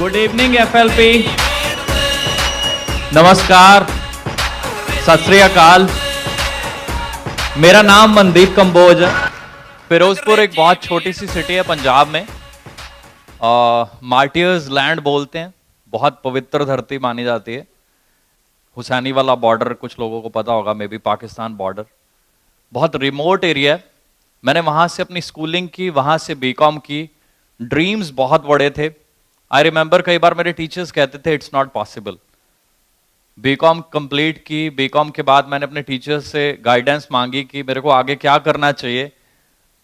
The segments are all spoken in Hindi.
गुड इवनिंग एफएलपी, नमस्कार, सत श्री अकाल। मेरा नाम मनदीप कंबोज है। फिरोजपुर एक बहुत छोटी सी सिटी है पंजाब में। मार्टियर्स लैंड बोलते हैं, बहुत पवित्र धरती मानी जाती है। हुसैनी वाला बॉर्डर कुछ लोगों को पता होगा, मे बी पाकिस्तान बॉर्डर। बहुत रिमोट एरिया है। मैंने वहां से अपनी स्कूलिंग की, वहां से बीकॉम की। ड्रीम्स बहुत बड़े थे। आई रिमेंबर कई बार मेरे टीचर्स कहते थे it's not possible. BCom complete की, बीकॉम के बाद मैंने अपने टीचर्स से गाइडेंस मांगी कि मेरे को आगे क्या करना चाहिए।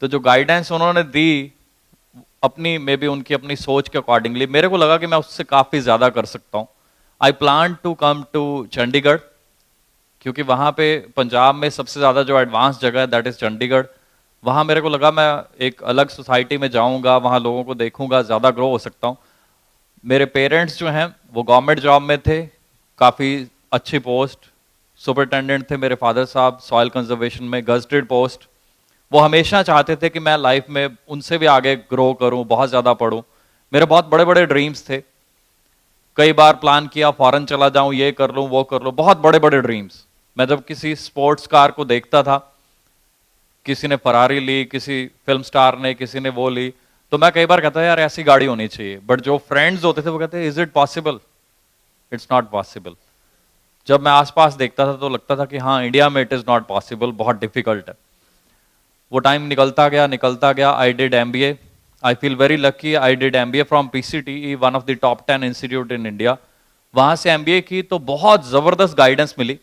तो जो गाइडेंस उन्होंने दी अपनी, मे बी उनकी अपनी सोच के अकॉर्डिंगली, मेरे को लगा कि मैं उससे काफ़ी ज़्यादा कर सकता हूँ। I plan to come to Chandigarh, क्योंकि वहाँ पे पंजाब में सबसे ज़्यादा जो एडवांस जगह है दैट इज़ चंडीगढ़। वहाँ मेरे को लगा मैं एक अलग सोसाइटी में जाऊँगा, वहाँ लोगों को देखूँगा, ज़्यादा ग्रो हो सकता हूँ। मेरे पेरेंट्स जो हैं वो गवर्नमेंट जॉब में थे, काफ़ी अच्छी पोस्ट, सुपरिटेंडेंट थे मेरे फादर साहब, सॉइल कंजर्वेशन में गजटेड पोस्ट। वो हमेशा चाहते थे कि मैं लाइफ में उनसे भी आगे ग्रो करूं, बहुत ज़्यादा पढूं। मेरे बहुत बड़े बड़े ड्रीम्स थे। कई बार प्लान किया फॉरेन चला जाऊं, ये कर लूं वो कर लूं, बहुत बड़े बड़े ड्रीम्स। मैं जब किसी स्पोर्ट्स कार को देखता था, किसी ने फरारी ली, किसी फिल्म स्टार ने, किसी ने वो ली, तो मैं कई बार कहता यार ऐसी गाड़ी होनी चाहिए। बट जो फ्रेंड्स होते थे वो कहते is it possible? It's not possible. जब मैं आसपास देखता था तो लगता था कि हाँ, इंडिया में इट इज नॉट पॉसिबल, बहुत डिफिकल्ट है। वो टाइम निकलता गया। I did MBA. I feel very lucky. I did MBA from PCT, one of the top 10 institute in India. वहां से एमबीए की तो बहुत जबरदस्त गाइडेंस मिली।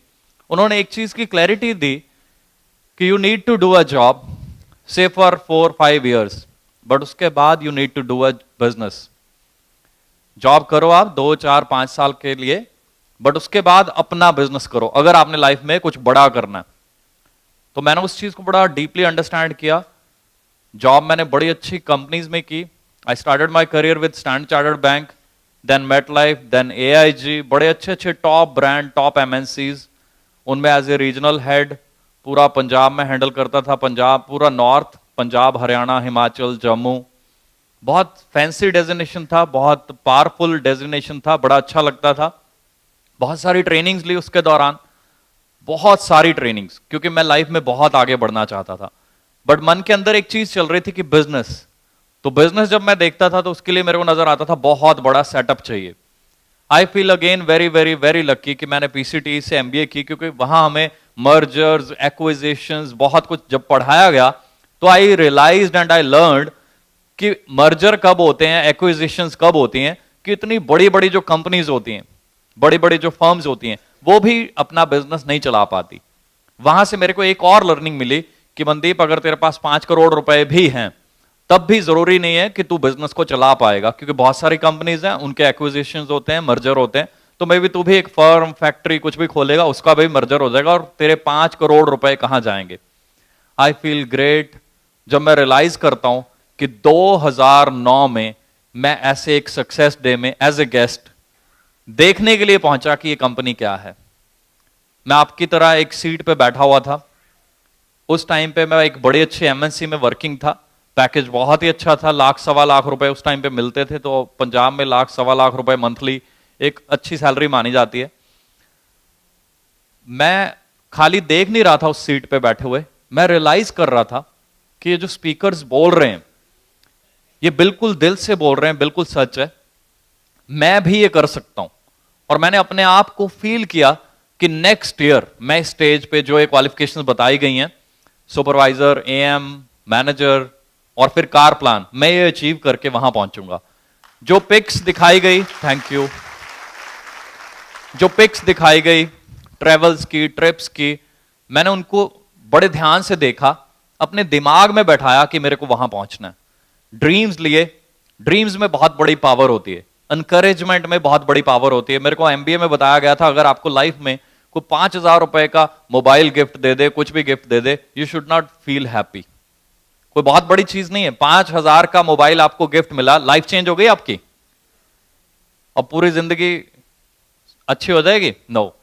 उन्होंने एक चीज की क्लैरिटी दी कि you need to do a job से फॉर 4-5 ईयर्स, बट उसके बाद you need to do a business. Job करो आप 2-4-5 साल के लिए, बट उसके बाद अपना बिजनेस करो अगर आपने लाइफ में कुछ बड़ा करना है। तो मैंने उस चीज को बड़ा डीपली अंडरस्टैंड किया। जॉब मैंने बड़ी अच्छी कंपनीज में की। I started my career with Standard Chartered Bank, then MetLife, then AIG, बड़े अच्छे अच्छे टॉप ब्रांड, टॉप एमएनसीज। उनमें एज ए रीजनल हेड पूरा पंजाब में हैंडल करता था। पंजाब, पूरा नॉर्थ, पंजाब, हरियाणा, हिमाचल, जम्मू। बहुत फैंसी डेजिग्नेशन था, बहुत पावरफुल डेजिग्नेशन था, बड़ा अच्छा लगता था। बहुत सारी ट्रेनिंग्स ली उसके दौरान, बहुत सारी ट्रेनिंग्स, क्योंकि मैं लाइफ में बहुत आगे बढ़ना चाहता था। बट मन के अंदर एक चीज चल रही थी कि बिजनेस। तो बिजनेस जब मैं देखता था तो उसके लिए मेरे को नजर आता था बहुत बड़ा सेटअप चाहिए। I feel again very very very lucky कि मैंने पीसीटी से एमबीए की, क्योंकि वहां हमें मर्जर्स, एक्विजिशंस, बहुत कुछ जब पढ़ाया गया तो आई रियलाइज्ड एंड आई लर्नड कि मर्जर कब होते हैं, एक्विजिशंस कब होती हैं, कि इतनी बड़ी बड़ी जो कंपनीज होती हैं, बड़ी बड़ी जो फर्म्स होती हैं, वो भी अपना बिजनेस नहीं चला पाती। वहां से मेरे को एक और लर्निंग मिली कि मनदीप, अगर तेरे पास 5 करोड़ रुपए भी हैं तब भी जरूरी नहीं है कि तू बिजनेस को चला पाएगा, क्योंकि बहुत सारी कंपनीज हैं, उनके एक्विजिशंस होते हैं, मर्जर होते हैं। तो मे भी तू भी एक फर्म, फैक्ट्री कुछ भी खोलेगा, उसका भी मर्जर हो जाएगा और तेरे 5 करोड़ रुपए कहां जाएंगे। आई फील ग्रेट जब मैं रियलाइज करता हूं कि 2009 में मैं ऐसे एक सक्सेस डे में एज ए गेस्ट देखने के लिए पहुंचा कि ये कंपनी क्या है। मैं आपकी तरह एक सीट पे बैठा हुआ था। उस टाइम पे मैं एक बड़ी अच्छी एमएनसी में वर्किंग था। पैकेज बहुत ही अच्छा था, 1-1.25 लाख रुपए उस टाइम पे मिलते थे। तो पंजाब में 1-1.25 लाख रुपए मंथली एक अच्छी सैलरी मानी जाती है। मैं खाली देख नहीं रहा था उस सीट पे बैठे हुए, मैं रियलाइज कर रहा था कि ये जो स्पीकर्स बोल रहे हैं ये बिल्कुल दिल से बोल रहे हैं, बिल्कुल सच है, मैं भी ये कर सकता हूं। और मैंने अपने आप को फील किया कि नेक्स्ट ईयर मैं स्टेज पे जो ये क्वालिफिकेशंस बताई गई हैं, सुपरवाइजर, एएम, मैनेजर और फिर कार प्लान, मैं ये अचीव करके वहां पहुंचूंगा। जो पिक्स दिखाई गई, थैंक यू, जो पिक्स दिखाई गई ट्रेवल्स की, ट्रिप्स की, मैंने उनको बड़े ध्यान से देखा, अपने दिमाग में बैठाया कि मेरे को वहां पहुंचना है। ड्रीम्स लिए। ड्रीम्स में बहुत बड़ी पावर होती है, एनकरेजमेंट में बहुत बड़ी पावर होती है। मेरे को एमबीए में बताया गया था अगर आपको लाइफ में कोई 5,000 रुपए का मोबाइल गिफ्ट दे दे, कुछ भी gift they they, you should not feel happy. कोई बहुत बड़ी चीज नहीं है। 5,000 का मोबाइल आपको गिफ्ट मिला, लाइफ चेंज हो गई आपकी, अब पूरी जिंदगी अच्छी हो जाएगी? नो।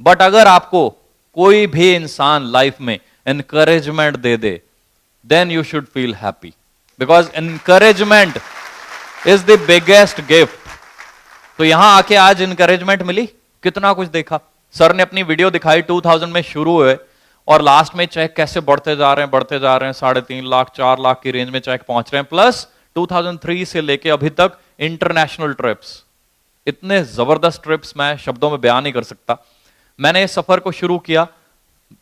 बट अगर आपको कोई भी इंसान लाइफ में एनकरेजमेंट दे दे, then you should feel happy, because encouragement is the biggest gift तो यहां आके आज इंकरेजमेंट मिली, कितना कुछ देखा। सर ने अपनी वीडियो दिखाई 2000 में शुरू हुए और लास्ट में चेक कैसे बढ़ते जा रहे हैं, बढ़ते जा रहे हैं, 3.5 लाख 4 लाख की रेंज में चेक पहुंच रहे हैं। प्लस 2003 से लेके अभी तक इंटरनेशनल ट्रिप्स, इतने जबरदस्त ट्रिप्स मैं शब्दों में बयान नहीं कर सकता। मैंने इस सफर को शुरू किया,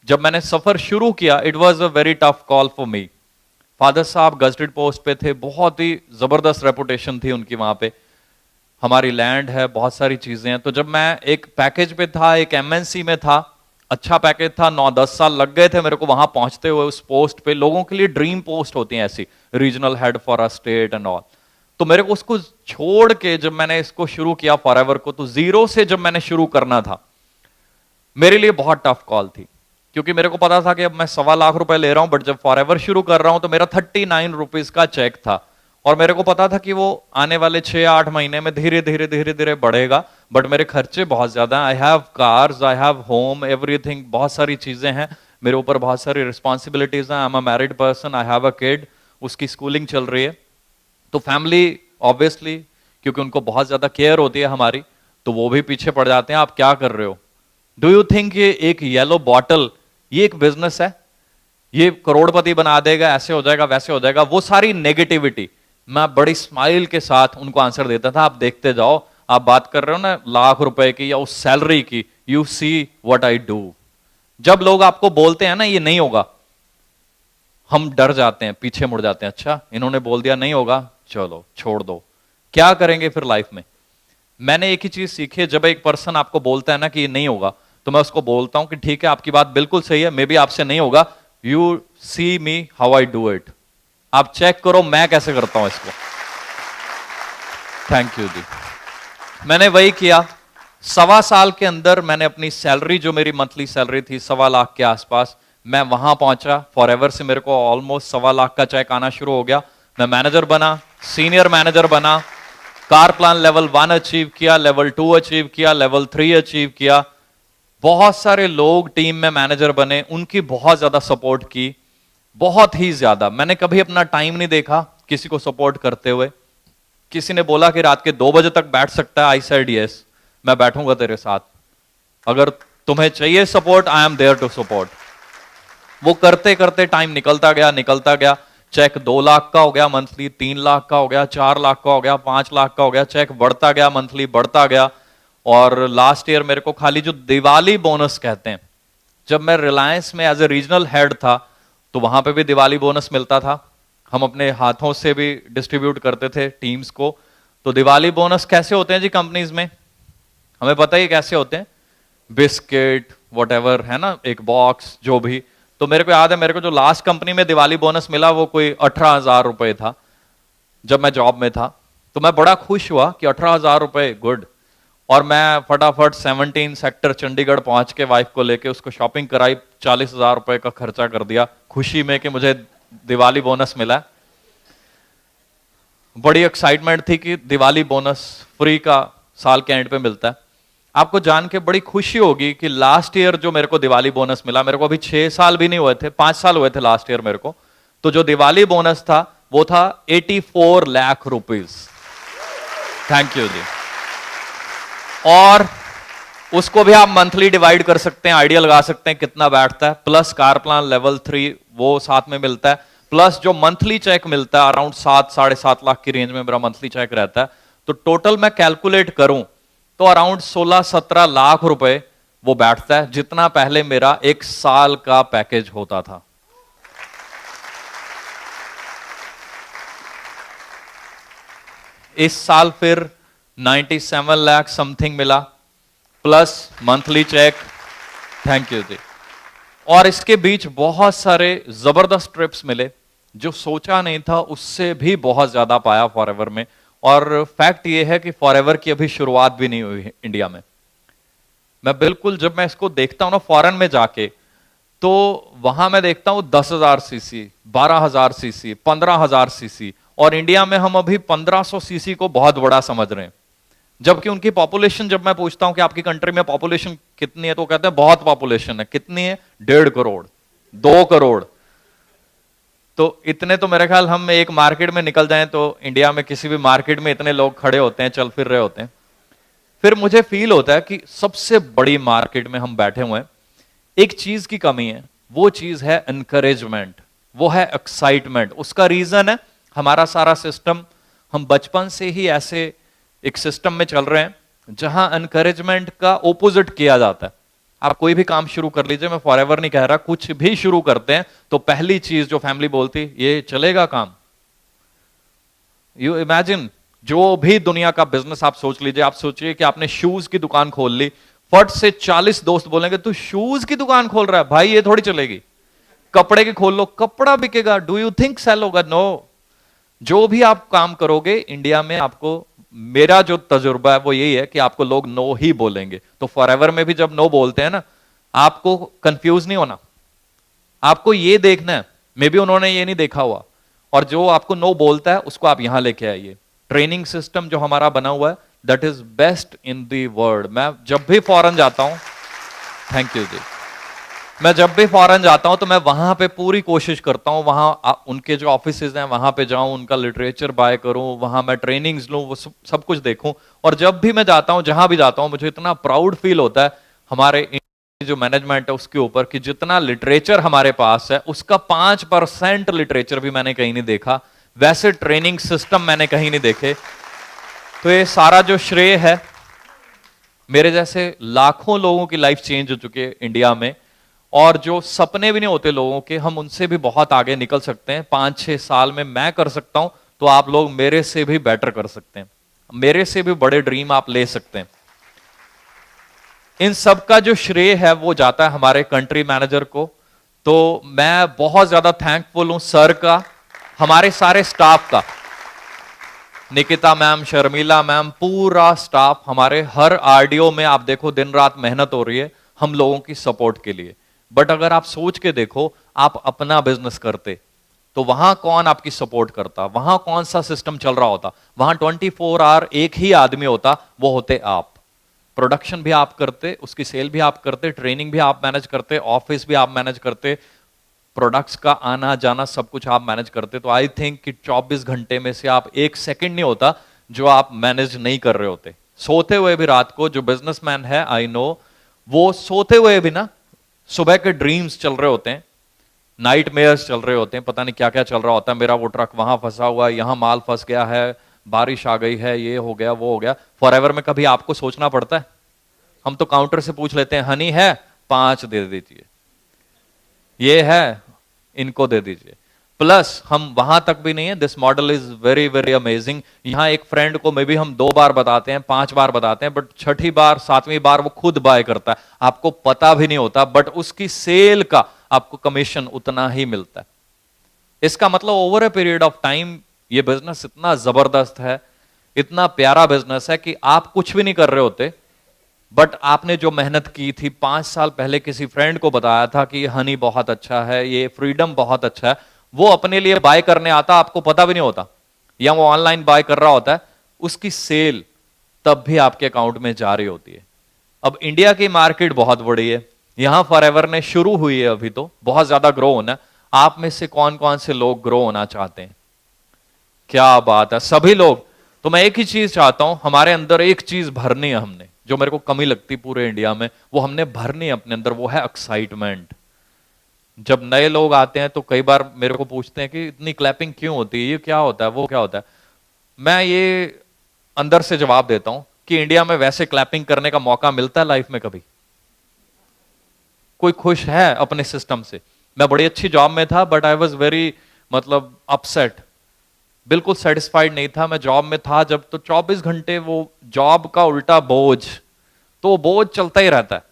जब मैंने सफर शुरू किया it was a very tough call for me. Father साहब गजटेड पोस्ट पे थे, बहुत ही जबरदस्त रेपुटेशन थी उनकी वहां पे, हमारी लैंड है, बहुत सारी चीजें हैं। तो जब मैं एक पैकेज पे था, एक एमएनसी में था, अच्छा पैकेज था, 9-10 साल लग गए थे मेरे को वहां पहुंचते हुए उस पोस्ट पे। लोगों के लिए ड्रीम पोस्ट होती है ऐसी, regional head for a state and all. तो मेरे को उसको छोड़ के जब मैंने इसको शुरू किया फॉरएवर को, तो जीरो से जब मैंने शुरू करना था, मेरे लिए बहुत टफ कॉल थी, क्योंकि मेरे को पता था कि अब मैं 1.25 लाख रुपए ले रहा हूं, बट जब फॉरएवर शुरू कर रहा हूं तो मेरा 39 रुपीज का चेक था, और मेरे को पता था कि वो आने वाले 6-8 महीने में धीरे धीरे धीरे धीरे बढ़ेगा, बट मेरे खर्चे बहुत ज्यादा हैं। I have cars, I have home, everything, बहुत सारी चीजें हैं मेरे ऊपर, बहुत सारी रिस्पॉन्सिबिलिटीज हैं। I am a married person, I have a kid, उसकी स्कूलिंग चल रही है। तो फैमिली ऑब्वियसली, क्योंकि उनको बहुत ज्यादा केयर होती है हमारी, तो वो भी पीछे पड़ जाते हैं, आप क्या कर रहे हो। डू यू थिंक ये एक येलो बॉटल ये एक बिजनेस है, ये करोड़पति बना देगा, ऐसे हो जाएगा वैसे हो जाएगा, वो सारी नेगेटिविटी मैं बड़ी स्माइल के साथ उनको आंसर देता था। आप देखते जाओ, आप बात कर रहे हो ना लाख रुपए की या उस सैलरी की, you see what I do. जब लोग आपको बोलते हैं ना ये नहीं होगा, हम डर जाते हैं, पीछे मुड़ जाते हैं, अच्छा इन्होंने बोल दिया नहीं होगा, चलो छोड़ दो, क्या करेंगे फिर लाइफ में। मैंने एक ही चीज सीखी है, जब एक पर्सन आपको बोलता है ना कि ये नहीं होगा, तो मैं उसको बोलता हूं कि ठीक है आपकी बात बिल्कुल सही है, मे बी आपसे नहीं होगा, you see me how I do it, आप चेक करो मैं कैसे करता हूं इसको। Thank you ji. मैंने वही किया, 1.25 साल के अंदर मैंने अपनी सैलरी, जो मेरी मंथली सैलरी थी 1.25 लाख के आसपास, मैं वहां पहुंचा। फॉरएवर से मेरे को ऑलमोस्ट 1.25 लाख का चेक आना शुरू हो गया। मैं मैनेजर बना, सीनियर मैनेजर बना, कार प्लान लेवल 1 अचीव किया, लेवल 2 अचीव किया, लेवल 3 अचीव किया। बहुत सारे लोग टीम में मैनेजर बने, उनकी बहुत ज्यादा सपोर्ट की, बहुत ही ज्यादा। मैंने कभी अपना टाइम नहीं देखा किसी को सपोर्ट करते हुए। किसी ने बोला कि रात के 2 बजे तक बैठ सकता है, आई सेड यस, मैं बैठूंगा तेरे साथ, अगर तुम्हें चाहिए support, I am there to support. वो करते करते टाइम निकलता गया, निकलता गया। चेक 2 लाख का हो गया मंथली, 3 लाख का हो गया, 4 लाख का हो गया, 5 लाख का हो गया। चेक बढ़ता गया, मंथली बढ़ता गया। और लास्ट ईयर मेरे को खाली जो दिवाली बोनस कहते हैं, जब मैं रिलायंस में एज ए रीजनल हेड था, तो वहां पे भी दिवाली बोनस मिलता था, हम अपने हाथों से भी डिस्ट्रीब्यूट करते थे टीम्स को। तो दिवाली बोनस कैसे होते हैं जी कंपनीज में, हमें पता ही कैसे होते हैं, बिस्किट वॉटेवर है ना, एक बॉक्स जो भी। तो मेरे को याद है, मेरे को जो लास्ट कंपनी में दिवाली बोनस मिला वो कोई 18,000 रुपए था जब मैं जॉब में था। तो मैं बड़ा खुश हुआ कि 18,000 रुपए, गुड। और मैं फटाफट 17 सेक्टर चंडीगढ़ पहुंच के वाइफ को लेके उसको शॉपिंग कराई, 40,000 रुपए का खर्चा कर दिया खुशी में कि मुझे दिवाली बोनस मिला। बड़ी एक्साइटमेंट थी कि दिवाली बोनस फ्री का साल के एंड पे मिलता है। आपको जान के बड़ी खुशी होगी कि लास्ट ईयर जो मेरे को दिवाली बोनस मिला, मेरे को अभी 6 साल भी नहीं हुए थे, 5 साल हुए थे लास्ट ईयर मेरे को, तो जो दिवाली बोनस था वो था 84 lakh rupees. Thank you ji. और उसको भी आप मंथली डिवाइड कर सकते हैं, आइडिया लगा सकते हैं कितना बैठता है। प्लस कार प्लान लेवल 3 वो साथ में मिलता है, प्लस जो मंथली चेक मिलता है अराउंड 7-7.5 लाख की रेंज में मेरा मंथली चेक रहता है। तो टोटल मैं कैलकुलेट करूं तो अराउंड 16-17 लाख रुपए वो बैठता है, जितना पहले मेरा 1 साल का पैकेज होता था। इस साल फिर 97 लाख समथिंग मिला, plus monthly check. Thank you ji. और इसके बीच बहुत सारे जबरदस्त ट्रिप्स मिले, जो सोचा नहीं था उससे भी बहुत ज्यादा पाया फॉरएवर में। और फैक्ट ये है कि फॉरएवर की अभी शुरुआत भी नहीं हुई है इंडिया में। मैं बिल्कुल, जब मैं इसको देखता हूं ना फॉरेन में जाके, तो वहां मैं देखता हूं 10,000 सीसी, 12,000 सीसी, 15,000 सीसी, और इंडिया में हम अभी 1500 सीसी को बहुत बड़ा समझ रहे हैं। जबकि उनकी पॉपुलेशन, जब मैं पूछता हूं कि आपकी कंट्री में पॉपुलेशन कितनी है, तो कहते हैं बहुत पॉपुलेशन है। कितनी है? 1.5 करोड़, 2 करोड़। तो इतने तो मेरे ख्याल हम एक मार्केट में निकल जाएं तो इंडिया में किसी भी मार्केट में इतने लोग खड़े होते हैं, चल फिर रहे होते हैं। फिर मुझे फील होता है कि सबसे बड़ी मार्केट में हम बैठे हुए हैं, एक चीज की कमी है, वो चीज है एनकरेजमेंट, वो है एक्साइटमेंट। उसका रीजन है हमारा सारा सिस्टम, हम बचपन से ही ऐसे एक सिस्टम में चल रहे हैं जहां एनकरेजमेंट का ओपोजिट किया जाता है। आप कोई भी काम शुरू कर लीजिए, मैं फॉरएवर नहीं कह रहा, कुछ भी शुरू करते हैं तो पहली चीज जो फैमिली बोलती, ये चलेगा काम। यू इमेजिन, जो भी दुनिया का बिजनेस आप सोच लीजिए, आप सोचिए कि आपने शूज की दुकान खोल ली, फट से 40 दोस्त बोलेंगे तू शूज की दुकान खोल रहा है, भाई ये थोड़ी चलेगी। कपड़े की खोल लो, कपड़ा बिकेगा, डू यू थिंक सेल होगा? नो। जो भी आप काम करोगे इंडिया में, आपको, मेरा जो तजुर्बा है वो यही है कि आपको लोग नो ही बोलेंगे। तो फॉरएवर में भी जब नो बोलते हैं ना, आपको कंफ्यूज नहीं होना, आपको ये देखना है, मे बी उन्होंने ये नहीं देखा हुआ, और जो आपको नो बोलता है उसको आप यहां लेके आइए। ट्रेनिंग सिस्टम जो हमारा बना हुआ है, that is best in the world. मैं जब भी फॉरेन जाता हूं, थैंक यू जी, मैं जब भी फॉरेन जाता हूं तो मैं वहां पे पूरी कोशिश करता हूं, वहां उनके जो ऑफिसेज हैं वहां पे जाऊं, उनका लिटरेचर बाय करूं, वहां मैं ट्रेनिंग्स लूं, वो सब कुछ देखूं। और जब भी मैं जाता हूं, जहां भी जाता हूं, मुझे इतना प्राउड फील होता है हमारे जो मैनेजमेंट है उसके ऊपर, कि जितना लिटरेचर हमारे पास है उसका 5% लिटरेचर भी मैंने कहीं नहीं देखा, वैसे ट्रेनिंग सिस्टम मैंने कहीं नहीं देखे। तो ये सारा जो श्रेय है, मेरे जैसे लाखों लोगों की लाइफ चेंज हो चुकी है इंडिया में, और जो सपने भी नहीं होते लोगों के, हम उनसे भी बहुत आगे निकल सकते हैं। 5-6 साल में मैं कर सकता हूं तो आप लोग मेरे से भी बेटर कर सकते हैं, मेरे से भी बड़े ड्रीम आप ले सकते हैं। इन सब का जो श्रेय है वो जाता है हमारे कंट्री मैनेजर को। तो मैं बहुत ज्यादा थैंकफुल हूं सर का, हमारे सारे स्टाफ का, निकिता मैम, शर्मिला मैम, पूरा स्टाफ हमारे, हर आरडीओ में आप देखो दिन रात मेहनत हो रही है हम लोगों की सपोर्ट के लिए। बट अगर आप सोच के देखो, आप अपना बिजनेस करते तो वहां कौन आपकी सपोर्ट करता, वहां कौन सा सिस्टम चल रहा होता? वहां 24 आवर एक ही आदमी होता, वो होते आप। प्रोडक्शन भी आप करते, उसकी सेल भी आप करते, ट्रेनिंग भी आप मैनेज करते, ऑफिस भी आप मैनेज करते, प्रोडक्ट्स का आना जाना सब कुछ आप मैनेज करते। तो आई थिंक कि 24 घंटे में से आप एक सेकंड नहीं होता जो आप मैनेज नहीं कर रहे होते। सोते हुए भी रात को, जो बिजनेसमैन है आई नो, वो सोते हुए भी ना सुबह के ड्रीम्स चल रहे होते हैं, नाइट मेयर्स चल रहे होते हैं, पता नहीं क्या क्या चल रहा होता है। मेरा वो ट्रक वहां फंसा हुआ है, यहां माल फंस गया है, बारिश आ गई है, ये हो गया वो हो गया। फॉरएवर में कभी आपको सोचना पड़ता है? हम तो काउंटर से पूछ लेते हैं, हनी है 5 दे दीजिए, ये है इनको दे दीजिए। प्लस हम वहां तक भी नहीं है, this model is very very amazing. यहां एक फ्रेंड को मे बी हम 2 बार बताते हैं, 5 बार बताते हैं, बट 6ठी बार 7वीं बार वो खुद बाय करता है, आपको पता भी नहीं होता, बट उसकी सेल का आपको कमीशन उतना ही मिलता है। इसका मतलब over a period of time ये बिजनेस इतना जबरदस्त है, इतना प्यारा बिजनेस है कि आप कुछ भी नहीं कर रहे होते, बट आपने जो मेहनत की थी, 5 साल पहले किसी फ्रेंड को बताया था कि ये हनी बहुत अच्छा है, ये फ्रीडम बहुत अच्छा है, वो अपने लिए बाय करने आता, आपको पता भी नहीं होता, या वो ऑनलाइन बाय कर रहा होता है, उसकी सेल तब भी आपके अकाउंट में जा रही होती है। अब इंडिया की मार्केट बहुत बड़ी है, यहां फॉरएवर ने शुरू हुई है, अभी तो बहुत ज्यादा ग्रो होना है। आप में से कौन कौन से लोग ग्रो होना चाहते हैं? क्या बात है, सभी लोग। तो मैं एक ही चीज चाहता हूं, हमारे अंदर एक चीज भरनी है हमने, जो मेरे को कमी लगती पूरे इंडिया में, वो हमने भरनी है अपने अंदर, वो है एक्साइटमेंट। जब नए लोग आते हैं तो कई बार मेरे को पूछते हैं कि इतनी क्लैपिंग क्यों होती है, ये क्या होता है, वो क्या होता है। मैं ये अंदर से जवाब देता हूं कि इंडिया में वैसे क्लैपिंग करने का मौका मिलता है लाइफ में कभी? कोई खुश है अपने सिस्टम से? मैं बड़ी अच्छी जॉब में था, बट आई वॉज वेरी, मतलब अपसेट, बिल्कुल सेटिस्फाइड नहीं था। मैं जॉब में था जब, तो 24 घंटे वो जॉब का उल्टा बोझ, तो बोझ चलता ही रहता है,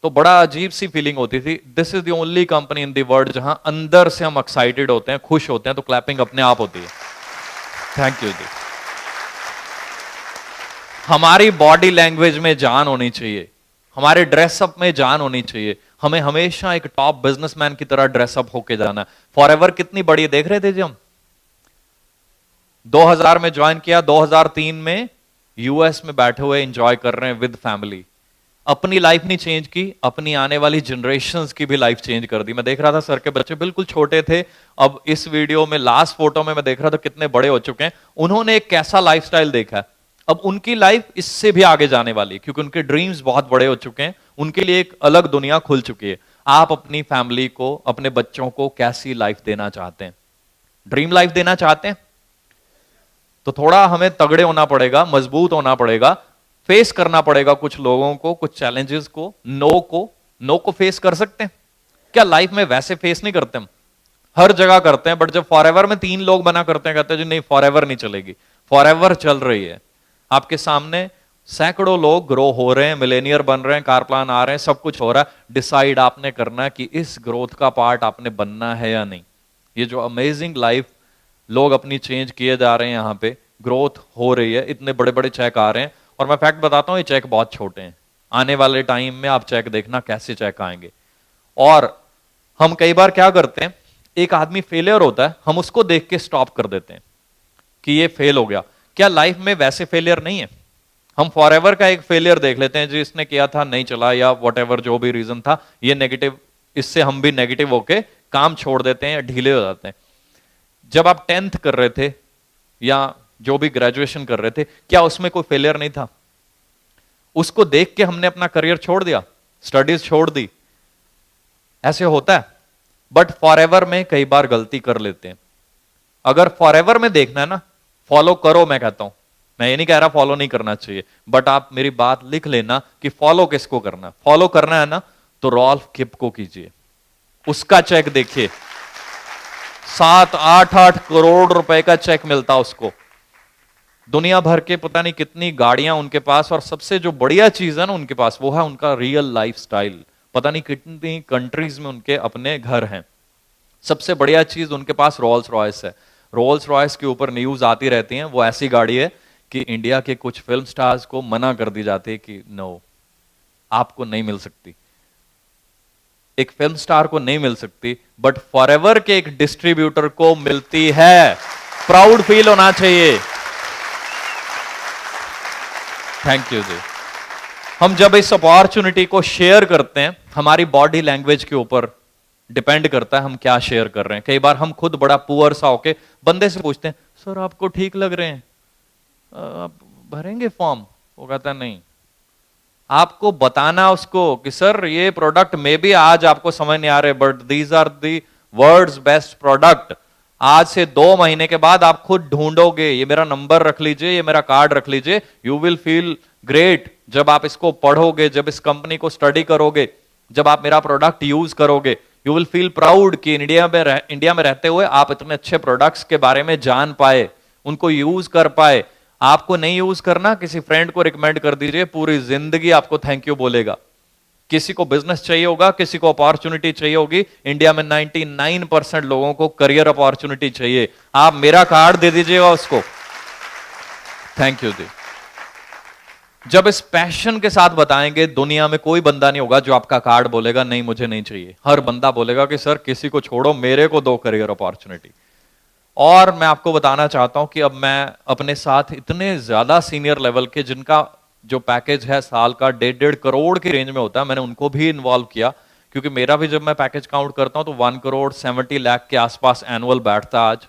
तो बड़ा अजीब सी फीलिंग होती थी। This is the only company in the world जहां अंदर से हम एक्साइटेड होते हैं, खुश होते हैं, तो क्लैपिंग अपने आप होती है। थैंक यू जी। हमारी बॉडी लैंग्वेज में जान होनी चाहिए, हमारे ड्रेसअप में जान होनी चाहिए, हमें हमेशा एक टॉप बिजनेसमैन की तरह ड्रेसअप होके जाना है। फॉरएवर कितनी बड़ी देख रहे थे जी हम, 2000 में ज्वाइन किया, 2003 में यूएस में बैठे हुए एंजॉय कर रहे हैं विद फैमिली। अपनी लाइफ नहीं चेंज की, अपनी आने वाली जनरेशंस की भी लाइफ चेंज कर दी। मैं देख रहा था सर के बच्चे बिल्कुल छोटे थे, अब इस वीडियो में लास्ट फोटो में मैं देख रहा था कितने बड़े हो चुके हैं। उन्होंने एक कैसा लाइफस्टाइल देखा है, अब उनकी लाइफ इससे भी आगे जाने वाली है क्योंकि उनके ड्रीम्स बहुत बड़े हो चुके हैं, उनके लिए एक अलग दुनिया खुल चुकी है। आप अपनी फैमिली को, अपने बच्चों को कैसी लाइफ देना चाहते हैं? ड्रीम लाइफ देना चाहते हैं तो थोड़ा हमें तगड़े होना पड़ेगा, मजबूत होना पड़ेगा, फेस करना पड़ेगा कुछ लोगों को, कुछ चैलेंजेस को। नो को फेस कर सकते हैं क्या? लाइफ में वैसे फेस नहीं करते हम, हर जगह करते हैं, बट जब फॉरएवर में 3 लोग मना करते हैं, कहते हैं जी नहीं फॉरएवर नहीं चलेगी, फॉरएवर चल रही है। आपके सामने सैकड़ों लोग ग्रो हो रहे हैं, मिलेनियर बन रहे हैं, कार प्लान आ रहे हैं, सब कुछ हो रहा है। डिसाइड आपने करना है कि इस ग्रोथ का पार्ट आपने बनना है या नहीं। ये जो अमेजिंग लाइफ लोग अपनी चेंज किए जा रहे हैं, यहां पे ग्रोथ हो रही है, इतने बड़े बड़े चेक आ रहे हैं। और मैं फैक्ट बताता हूं, ये चेक बहुत छोटे हैं। आने वाले टाइम में आप चेक देखना कैसे चेक आएंगे। और हम कई बार क्या करते हैं, एक आदमी फेलियर होता है, हम उसको देख के स्टॉप कर देते हैं कि ये फेल हो गया। क्या लाइफ में वैसे फेलियर नहीं है? हम फॉरएवर का एक फेलियर देख लेते हैं, जो इसने किया था नहीं चला, या वॉट जो भी रीजन था, ये नेगेटिव, इससे हम भी नेगेटिव होके काम छोड़ देते हैं या ढीले हो जाते हैं। जब आप 10th कर रहे थे या जो भी ग्रेजुएशन कर रहे थे, क्या उसमें कोई फेलियर नहीं था? उसको देख के हमने अपना करियर छोड़ दिया, स्टडीज छोड़ दी, ऐसे होता है। बट फॉरएवर में कई बार गलती कर लेते हैं। अगर फॉरएवर में देखना है ना, फॉलो करो, मैं कहता हूं, मैं ये नहीं कह रहा फॉलो नहीं करना चाहिए, बट आप मेरी बात लिख लेना कि फॉलो किसको करना। फॉलो करना है ना तो रॉल्फ किप को कीजिए, उसका चेक देखिए, 7-8 करोड़ रुपए का चेक मिलता उसको, दुनिया भर के पता नहीं कितनी गाड़ियां उनके पास, और सबसे जो बढ़िया चीज है ना उनके पास, वो है उनका रियल लाइफ स्टाइल। पता नहीं कितनी कंट्रीज में उनके अपने घर हैं। सबसे बढ़िया चीज उनके पास रोल्स रॉयस है। रोल्स रॉयस के ऊपर न्यूज आती रहती हैं। वो ऐसी गाड़ी है कि इंडिया के कुछ फिल्म स्टार्स को मना कर दी जाती है कि नो, आपको नहीं मिल सकती, एक फिल्म स्टार को नहीं मिल सकती, बट फॉरएवर के एक डिस्ट्रीब्यूटर को मिलती है। प्राउड फील होना चाहिए। थैंक यू जी। हम जब इस अपॉर्चुनिटी को शेयर करते हैं, हमारी बॉडी लैंग्वेज के ऊपर डिपेंड करता है हम क्या शेयर कर रहे हैं। कई बार हम खुद बड़ा पुअर सा होके बंदे से पूछते हैं, सर आपको ठीक लग रहे हैं, आप भरेंगे फॉर्म? वो कहता है नहीं। आपको बताना उसको कि सर ये प्रोडक्ट में भी आज आपको समझ नहीं आ रहे, but these are the world's best product. आज से 2 महीने के बाद आप खुद ढूंढोगे, ये मेरा नंबर रख लीजिए, ये मेरा कार्ड रख लीजिए, यू विल फील ग्रेट जब आप इसको पढ़ोगे, जब इस कंपनी को स्टडी करोगे, जब आप मेरा प्रोडक्ट यूज करोगे, यू विल फील प्राउड कि इंडिया में रहते हुए आप इतने अच्छे प्रोडक्ट्स के बारे में जान पाए, उनको यूज कर पाए। आपको नहीं यूज करना, किसी फ्रेंड को रिकमेंड कर दीजिए, पूरी जिंदगी आपको थैंक यू बोलेगा। किसी को बिजनेस चाहिए होगा, किसी को अपॉर्चुनिटी चाहिए होगी। इंडिया में 99% लोगों को करियर अपॉर्चुनिटी चाहिए, आप मेरा कार्ड दे दीजिएगा उसको। थैंक यू जी। जब इस पैशन के साथ बताएंगे, दुनिया में कोई बंदा नहीं होगा जो आपका कार्ड बोलेगा नहीं मुझे नहीं चाहिए। हर बंदा बोलेगा कि सर किसी को छोड़ो, मेरे को दो करियर अपॉर्चुनिटी। और मैं आपको बताना चाहता हूं कि अब मैं अपने साथ इतने ज्यादा सीनियर लेवल के, जिनका जो पैकेज है साल का 1.5 करोड़ की रेंज में होता है, मैंने उनको भी इन्वॉल्व किया। क्योंकि मेरा भी जब मैं पैकेज काउंट करता हूं तो 1 करोड़ 70 लाख के आसपास एनुअल बैठता आज।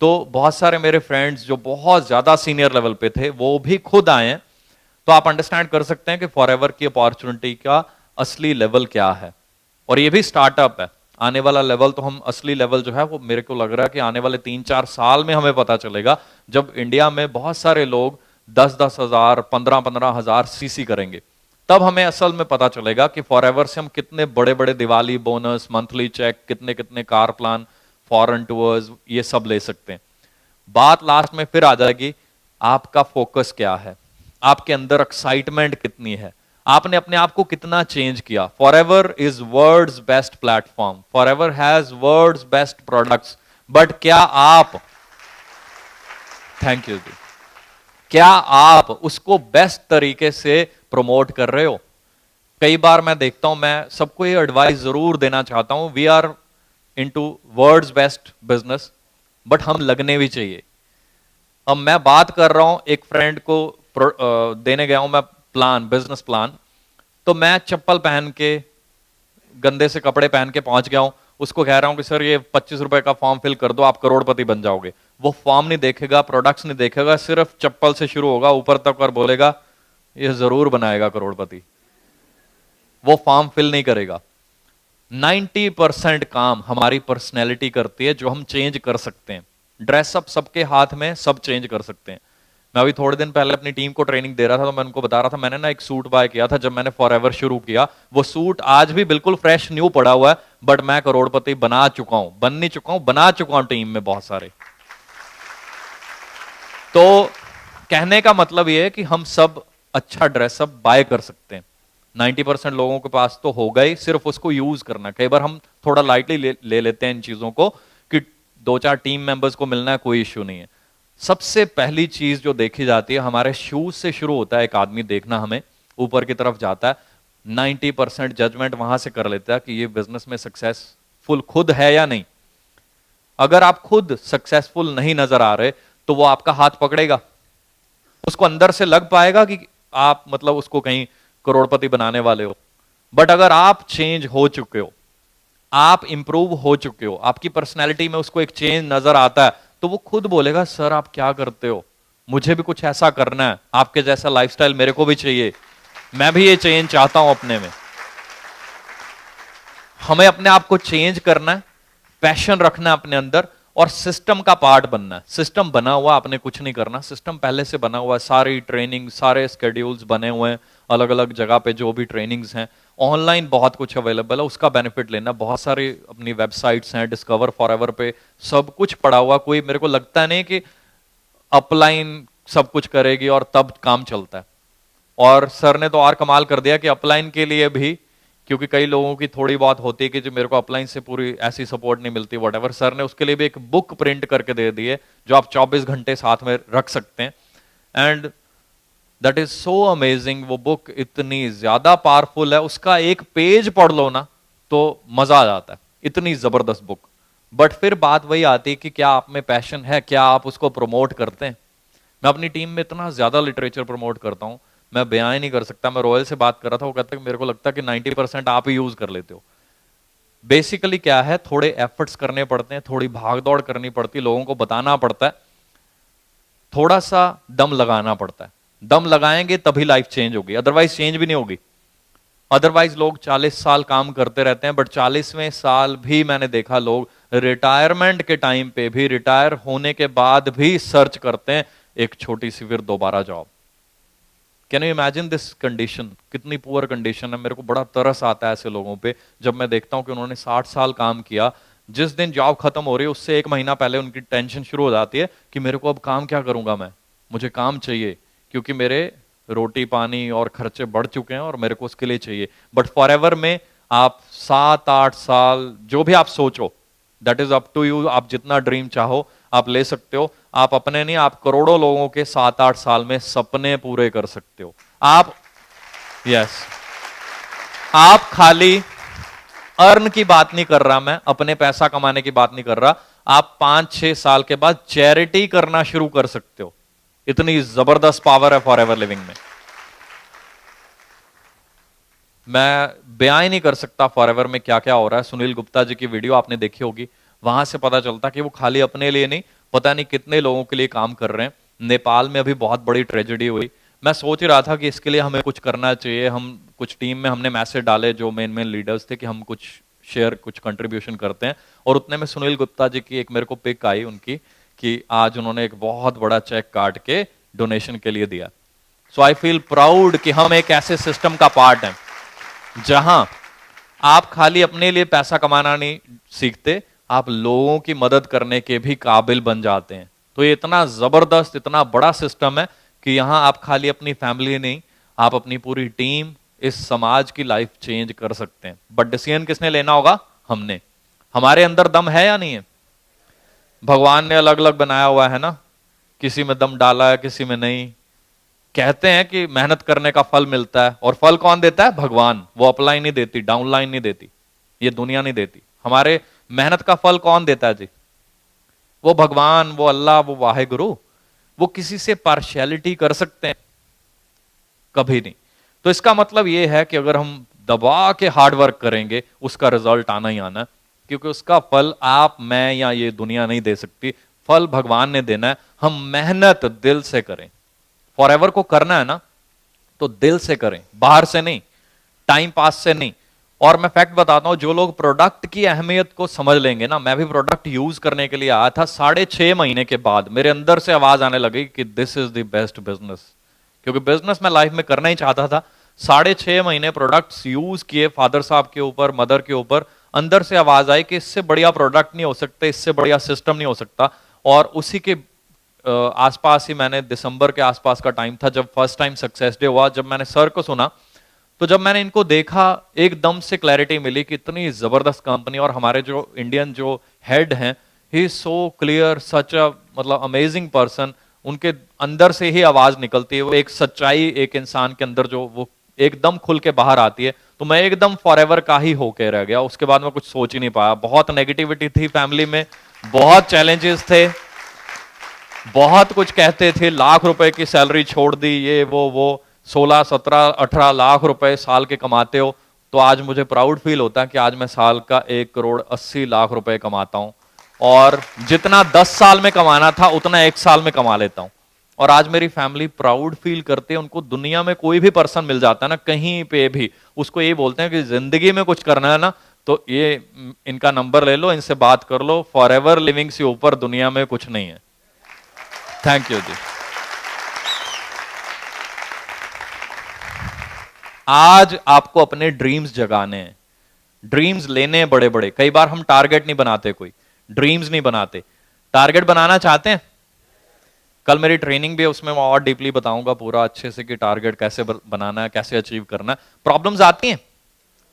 तो बहुत सारे मेरे फ्रेंड्स जो बहुत ज्यादा सीनियर लेवल पे थे वो भी खुद आए हैं। तो आप अंडरस्टैंड कर सकते हैं कि फॉरएवर की अपॉर्चुनिटी का असली लेवल क्या है। और ये भी स्टार्टअप है, आने वाला लेवल तो हम असली लेवल जो है वो मेरे को लग रहा है कि आने वाले 3-4 साल में हमें पता चलेगा, जब इंडिया में बहुत सारे लोग 10-10 हजार 15-15 हजार सीसी करेंगे, तब हमें असल में पता चलेगा कि फॉरएवर से हम कितने बड़े बड़े दिवाली बोनस, मंथली चेक, कितने कितने कार प्लान, फॉरेन टूर्स, ये सब ले सकते हैं। बात लास्ट में फिर आ जाएगी, आपका फोकस क्या है, आपके अंदर एक्साइटमेंट कितनी है, आपने अपने आप को कितना चेंज किया। Forever is world's best platform, Forever has world's best products, but क्या आप, थैंक यू जी, क्या आप उसको बेस्ट तरीके से प्रमोट कर रहे हो? कई बार मैं देखता हूं, मैं सबको ये एडवाइस जरूर देना चाहता हूं, we are into world's best business, but हम लगने भी चाहिए। अब मैं बात कर रहा हूं, एक फ्रेंड को देने गया हूं मैं प्लान, बिजनेस प्लान, तो मैं चप्पल पहन के, गंदे से कपड़े पहन के पहुंच गया हूं, उसको कह रहा हूं कि सर ये 25 रुपए का फॉर्म फिल कर दो, आप करोड़पति बन जाओगे। वो फॉर्म नहीं देखेगा, प्रोडक्ट्स नहीं देखेगा, सिर्फ चप्पल से शुरू होगा ऊपर तक और बोलेगा ये जरूर बनाएगा करोड़पति, वो फॉर्म फिल नहीं करेगा। 90% काम हमारी पर्सनैलिटी करती है जो हम चेंज कर सकते हैं। ड्रेसअप सबके हाथ में, सब चेंज कर सकते हैं। मैं अभी थोड़े दिन पहले अपनी टीम को ट्रेनिंग दे रहा था, तो मैं उनको बता रहा था मैंने ना एक सूट बाय किया था जब मैंने फॉरएवर शुरू किया। वो सूट आज भी बिल्कुल फ्रेश न्यू पड़ा हुआ है, बट मैं करोड़पति बना चुका हूं, बन नहीं चुका हूं, बना चुका हूं टीम में बहुत सारे। तो कहने का मतलब यह है कि हम सब अच्छा ड्रेसअप बाय कर सकते हैं। 90% लोगों के पास तो होगा ही, सिर्फ उसको यूज करना। कई बार हम थोड़ा लाइटली ले लेते हैं इन चीजों को कि 2-4 टीम मेंबर्स को मिलना है, कोई इश्यू नहीं है। सबसे पहली चीज जो देखी जाती है हमारे शूज से शुरू होता है। एक आदमी देखना हमें ऊपर की तरफ जाता है, 90% जजमेंट वहां से कर लेता है कि ये बिजनेस में सक्सेसफुल खुद है या नहीं। अगर आप खुद सक्सेसफुल नहीं नजर आ रहे तो वो आपका हाथ पकड़ेगा, उसको अंदर से लग पाएगा कि आप मतलब उसको कहीं करोड़पति बनाने वाले हो। बट अगर आप चेंज हो चुके हो, आप इंप्रूव हो चुके हो, आपकी पर्सनैलिटी में उसको एक चेंज नजर आता है, तो वो खुद बोलेगा सर आप क्या करते हो, मुझे भी कुछ ऐसा करना है, आपके जैसा लाइफस्टाइल मेरे को भी चाहिए, मैं भी ये चेंज चाहता हूं अपने में। हमें अपने आप को चेंज करना है, पैशन रखना है अपने अंदर, और सिस्टम का पार्ट बनना है। सिस्टम बना हुआ, आपने कुछ नहीं करना, सिस्टम पहले से बना हुआ है। सारी ट्रेनिंग, सारे स्केड्यूल्स बने हुए हैं, अलग अलग जगह पे जो भी ट्रेनिंग्स हैं, ऑनलाइन बहुत कुछ अवेलेबल है, उसका बेनिफिट लेना। बहुत सारी अपनी वेबसाइट्स हैं, डिस्कवर फॉरएवर पे सब कुछ पड़ा हुआ। कोई मेरे को लगता नहीं कि अपलाइन सब कुछ करेगी और तब काम चलता है। और सर ने तो और कमाल कर दिया कि अपलाइन के लिए भी, क्योंकि कई लोगों की थोड़ी बहुत होती है कि जो मेरे को अपलाइन से पूरी ऐसी सपोर्ट नहीं मिलती, व्हाटएवर, सर ने उसके लिए भी एक बुक प्रिंट करके दे दी है जो आप 24 घंटे साथ में रख सकते हैं। And that is so amazing. वो बुक इतनी ज्यादा पावरफुल है, उसका एक पेज पढ़ लो ना तो मजा आ जाता है, इतनी जबरदस्त बुक। बट फिर बात वही आती है कि क्या आप में पैशन है, क्या आप उसको प्रमोट करते हैं। मैं अपनी टीम में इतना ज्यादा लिटरेचर प्रमोट करता हूं, मैं बयान ही नहीं कर सकता। मैं रॉयल से बात कर रहा था, वो कहता है मेरे को लगता है कि 90% आप ही यूज कर लेते हो। बेसिकली क्या है, थोड़े एफर्ट्स करने पड़ते हैं, थोड़ी भागदौड़ करनी पड़ती है, लोगों को बताना पड़ता है, थोड़ा सा दम लगाना पड़ता है। दम लगाएंगे तभी लाइफ चेंज होगी, अदरवाइज चेंज भी नहीं होगी। अदरवाइज लोग 40 साल काम करते रहते हैं, बट 40वें साल भी मैंने देखा लोग रिटायरमेंट के टाइम पे भी, रिटायर होने के बाद भी सर्च करते हैं एक छोटी सी फिर दोबारा job. Can you imagine this condition, कितनी पुअर कंडीशन है। मेरे को बड़ा तरस आता है ऐसे लोगों पे जब मैं देखता हूं कि उन्होंने 60 साल काम किया, जिस दिन जॉब खत्म हो रही है उससे 1 महीना पहले उनकी टेंशन शुरू हो जाती है कि मेरे को अब काम क्या करूंगा, मैं, मुझे काम चाहिए क्योंकि मेरे रोटी पानी और खर्चे बढ़ चुके हैं और मेरे को उसके लिए चाहिए। बट फॉरएवर में आप 7-8 साल जो भी आप सोचो, that is up to you, आप जितना ड्रीम चाहो आप ले सकते हो। आप अपने नहीं, आप करोड़ों लोगों के 7-8 साल में सपने पूरे कर सकते हो। आप यस आप खाली अर्न की बात नहीं कर रहा, मैं अपने पैसा कमाने की बात नहीं कर रहा। आप 5-6 साल के बाद चैरिटी करना शुरू कर सकते हो। इतनी जबरदस्त पावर है फॉरएवर लिविंग में, मैं बयान ही नहीं कर सकता फॉरएवर में क्या क्या हो रहा है। सुनील गुप्ता जी की वीडियो आपने देखी होगी, वहां से पता चलता कि वो खाली अपने लिए नहीं, पता नहीं कितने लोगों के लिए काम कर रहे हैं। नेपाल में अभी बहुत बड़ी ट्रेजेडी हुई, मैं सोच ही रहा था कि इसके लिए हमें कुछ करना चाहिए। हम कुछ टीम में हमने मैसेज डाले जो मेन लीडर्स थे कि हम कुछ शेयर, कुछ कंट्रीब्यूशन करते हैं। और उतने में सुनील गुप्ता जी की एक मेरे को पिक आई उनकी कि आज उन्होंने एक बहुत बड़ा चेक काट के डोनेशन के लिए दिया। सो आई फील प्राउड कि हम एक ऐसे सिस्टम का पार्ट हैं जहां आप खाली अपने लिए पैसा कमाना नहीं सीखते, आप लोगों की मदद करने के भी काबिल बन जाते हैं। तो ये इतना जबरदस्त, इतना बड़ा सिस्टम है कि यहां आप खाली अपनी फैमिली नहीं, आप अपनी पूरी टीम, इस समाज की लाइफ चेंज कर सकते हैं। बट डिसीजन किसने लेना होगा? हमने। हमारे अंदर दम है या नहीं है? भगवान ने अलग अलग बनाया हुआ है ना, किसी में दम डाला है, किसी में नहीं। कहते हैं कि मेहनत करने का फल मिलता है, और फल कौन देता है? भगवान। वो अपलाइन नहीं देती, डाउनलाइन नहीं देती, ये दुनिया नहीं देती। हमारे मेहनत का फल कौन देता है जी? वो भगवान, वो अल्लाह, वो वाहेगुरु। वो किसी से पार्शियलिटी कर सकते हैं? कभी नहीं। तो इसका मतलब ये है कि अगर हम दबा के हार्ड वर्क करेंगे उसका रिजल्ट आना ही आना, क्योंकि उसका फल आप, मैं या ये दुनिया नहीं दे सकती। फल भगवान ने देना है, हम मेहनत दिल से करें। फॉरएवर को करना है ना, तो दिल से करें, बाहर से नहीं, टाइम पास से नहीं। और मैं फैक्ट बताता हूं, जो लोग प्रोडक्ट की अहमियत को समझ लेंगे ना, मैं भी प्रोडक्ट यूज करने के लिए आया था, 6.5 महीने के बाद मेरे अंदर से आवाज आने लगी कि this is the best business, क्योंकि बिजनेस मैं लाइफ में करना ही चाहता था। 6.5 महीने प्रोडक्ट्स यूज किए फादर साहब के ऊपर, मदर के ऊपर, अंदर से आवाज आई कि इससे बढ़िया प्रोडक्ट नहीं हो सकते, इससे बढ़िया सिस्टम नहीं हो सकता। और उसी के आसपास ही मैंने, दिसंबर के आसपास का टाइम था जब फर्स्ट टाइम सक्सेस डे हुआ, जब मैंने सर को सुना, तो जब मैंने इनको देखा एकदम से क्लैरिटी मिली कि इतनी जबरदस्त कंपनी, और हमारे जो इंडियन जो हेड हैं, ही इज सो क्लियर, सच अ मतलब अमेजिंग पर्सन। उनके अंदर से ही आवाज निकलती है, वो एक सच्चाई एक इंसान के अंदर जो वो एकदम खुल के बाहर आती है। तो मैं एकदम फॉरएवर का ही होके रह गया। उसके बाद मैं कुछ सोच ही नहीं पाया। बहुत नेगेटिविटी थी फैमिली में, बहुत चैलेंजेस थे, बहुत कुछ कहते थे, लाख रुपए की सैलरी छोड़ दी, ये वो 16, 17, 18 लाख रुपए साल के कमाते हो। तो आज मुझे प्राउड फील होता है कि आज मैं साल का 1 करोड़ 80 लाख रुपए कमाता हूं, और जितना 10 साल में कमाना था उतना 1 साल में कमा लेता हूं। और आज मेरी फैमिली प्राउड फील करते हैं। उनको दुनिया में कोई भी पर्सन मिल जाता है ना, कहीं पे भी, उसको ये बोलते हैं कि जिंदगी में कुछ करना है ना, तो ये इनका नंबर ले लो, इनसे बात कर लो, फॉरएवर लिविंग से ऊपर दुनिया में कुछ नहीं है। थैंक यू जी। आज आपको अपने ड्रीम्स जगाने हैं, ड्रीम्स लेने हैं बड़े बड़े। कई बार हम टारगेट नहीं बनाते, कोई ड्रीम्स नहीं बनाते, टारगेट बनाना चाहते हैं। कल मेरी ट्रेनिंग भी है, उसमें मैं और डीपली बताऊंगा पूरा अच्छे से कि टारगेट कैसे बनाना है, कैसे अचीव करना है। प्रॉब्लम्स आती हैं,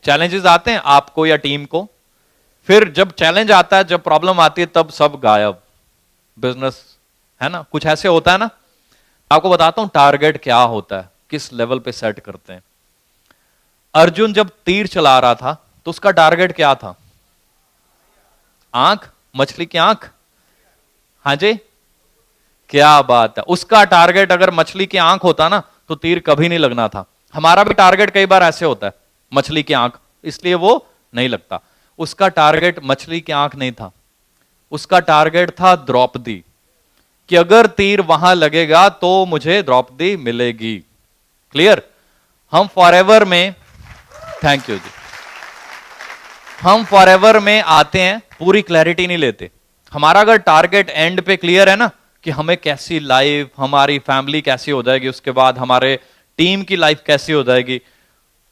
चैलेंजेस आते हैं आपको या टीम को। फिर जब चैलेंज आता है, जब प्रॉब्लम आती है, तब सब गायब, बिजनेस, है ना, कुछ ऐसे होता है ना। आपको बताता हूं टारगेट क्या होता है, किस लेवल पे सेट करते हैं। अर्जुन जब तीर चला रहा था तो उसका टारगेट क्या था? आंख, मछली की आंख। हाँ जी, क्या बात है। उसका टारगेट अगर मछली की आंख होता ना, तो तीर कभी नहीं लगना था। हमारा भी टारगेट कई बार ऐसे होता है, मछली की आंख, इसलिए वो नहीं लगता। उसका टारगेट मछली की आंख नहीं था, उसका टारगेट था द्रौपदी, कि अगर तीर वहां लगेगा तो मुझे द्रौपदी मिलेगी। क्लियर? हम फॉरएवर में, थैंक यू जी, हम फॉरएवर में आते हैं, पूरी क्लैरिटी नहीं लेते। हमारा अगर टारगेट एंड पे क्लियर है ना, कि हमें कैसी लाइफ, हमारी फैमिली कैसी हो जाएगी, उसके बाद हमारे टीम की लाइफ कैसी हो जाएगी,